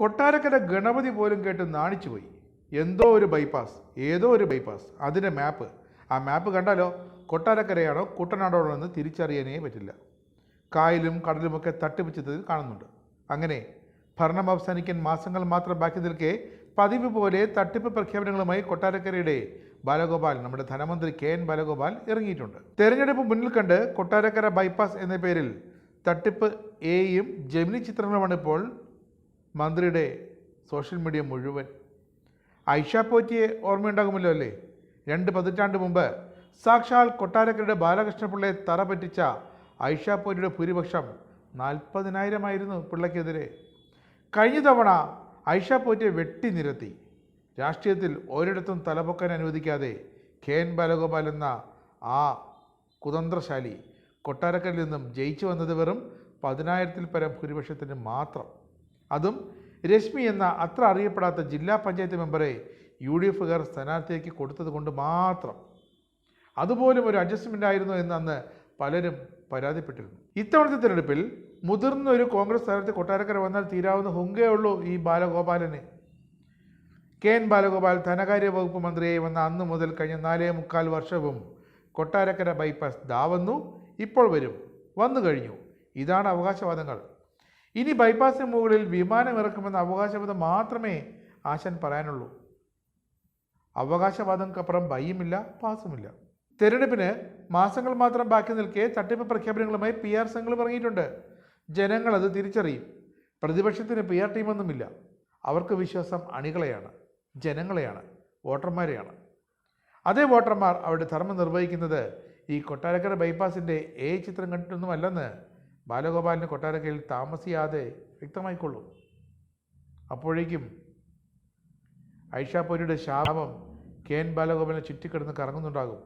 കൊട്ടാരക്കര ഗണപതി പോലും കേട്ട് നാണിച്ചുപോയി. എന്തോ ഒരു ബൈപ്പാസ്, ഏതോ ഒരു ബൈപ്പാസ്, അതിൻ്റെ മാപ്പ്. ആ മാപ്പ് കണ്ടാലോ കൊട്ടാരക്കരയാണോ കുട്ടനാടാണോ എന്ന് തിരിച്ചറിയാനേ പറ്റില്ല. കായലും കടലുമൊക്കെ തട്ടിപ്പിച്ചതിൽ കാണുന്നുണ്ട്. അങ്ങനെ ഭരണം അവസാനിക്കാൻ മാസങ്ങൾ മാത്രം ബാക്കി നിൽക്കെ പതിവ് പോലെ തട്ടിപ്പ് പ്രഖ്യാപനങ്ങളുമായി കൊട്ടാരക്കരയുടെ ബാലഗോപാൽ, നമ്മുടെ ധനമന്ത്രി KN ബാലഗോപാൽ ഇറങ്ങിയിട്ടുണ്ട്. തെരഞ്ഞെടുപ്പ് മുന്നിൽ കണ്ട് കൊട്ടാരക്കര ബൈപ്പാസ് എന്ന പേരിൽ തട്ടിപ്പ് എയും ജെമിനി ചിത്രങ്ങളുമാണ് ഇപ്പോൾ മന്ത്രിയുടെ സോഷ്യൽ മീഡിയ മുഴുവൻ. ഐഷ പോറ്റിയെ ഓർമ്മയുണ്ടാകുമല്ലോ അല്ലേ? 2 പതിറ്റാണ്ട് മുമ്പ് സാക്ഷാൽ കൊട്ടാരക്കരയുടെ ബാലകൃഷ്ണപിള്ളയെ തറ പറ്റിച്ച ഐഷ പോറ്റിയുടെ ഭൂരിപക്ഷം 40,000 ആയിരുന്നു പിള്ളയ്ക്കെതിരെ. കഴിഞ്ഞ തവണ ഐഷ പോറ്റിയെ വെട്ടി നിരത്തി. രാഷ്ട്രീയത്തിൽ ഒരിടത്തും തലപൊക്കാൻ അനുവദിക്കാതെ KN ബാലഗോപാൽ എന്ന ആ കുതന്ത്രശാലി കൊട്ടാരക്കരയിൽ നിന്നും ജയിച്ചു വന്നത് വെറും 10,000-ൽ പരം ഭൂരിപക്ഷത്തിന് മാത്രം. അതും രശ്മി എന്ന അത്ര അറിയപ്പെടാത്ത ജില്ലാ പഞ്ചായത്ത് മെമ്പറെ UDF-കാർ സ്ഥാനാർത്ഥിയാക്കി കൊടുത്തത് കൊണ്ട് മാത്രം. അതുപോലും ഒരു അഡ്ജസ്റ്റ്മെൻ്റ് ആയിരുന്നു എന്ന് അന്ന് പലരും പരാതിപ്പെട്ടിരുന്നു. ഇത്തവണത്തെ തിരഞ്ഞെടുപ്പിൽ മുതിർന്ന ഒരു കോൺഗ്രസ് സ്ഥാനാർത്ഥി കൊട്ടാരക്കര വന്നാൽ തീരാവുന്ന ഹുങ്കേ ഉള്ളൂ ഈ ബാലഗോപാലന്. KN ബാലഗോപാൽ ധനകാര്യ വകുപ്പ് മന്ത്രിയായി വന്ന അന്ന് മുതൽ കഴിഞ്ഞ 4.25 വർഷവും കൊട്ടാരക്കര ബൈപ്പാസ് വന്നു, ഇപ്പോൾ വരും, വന്നു കഴിഞ്ഞു. ഇതാണ് അവകാശവാദങ്ങൾ. ഇനി ബൈപ്പാസിന് മുകളിൽ വിമാനം ഇറക്കുമെന്ന അവകാശവാദം മാത്രമേ ആശാൻ പറയാനുള്ളൂ. അവകാശവാദങ്ങൾക്കപ്പുറം ബയ്യുമില്ല, പാസുമില്ല. തെരഞ്ഞെടുപ്പിന് മാസങ്ങൾ മാത്രം ബാക്കി നിൽക്കെ തട്ടിപ്പ് പ്രഖ്യാപനങ്ങളുമായി PR സംഘങ്ങൾ ഇറങ്ങിയിട്ടുണ്ട്. ജനങ്ങൾ അത് തിരിച്ചറിയും. പ്രതിപക്ഷത്തിന് PR ടീമൊന്നുമില്ല. അവർക്ക് വിശ്വാസം അണികളെയാണ്, ജനങ്ങളെയാണ്, വോട്ടർമാരെയാണ്. അതേ വോട്ടർമാർ അവരുടെ ധർമ്മം നിർവഹിക്കുന്നത് ഈ കൊട്ടാരക്കര ബൈപ്പാസിൻ്റെ ചിത്രം കണ്ടിട്ടൊന്നുമല്ലെന്ന് ബാലഗോപാലിന് കൊട്ടാരക്കരയിൽ താമസിയാതെ വ്യക്തമായിക്കൊള്ളും. അപ്പോഴേക്കും ഐഷ പോറ്റിയുടെ ശാപം KN ബാലഗോപാലിനെ ചുറ്റിക്കിടന്ന് കറങ്ങുന്നുണ്ടാകും.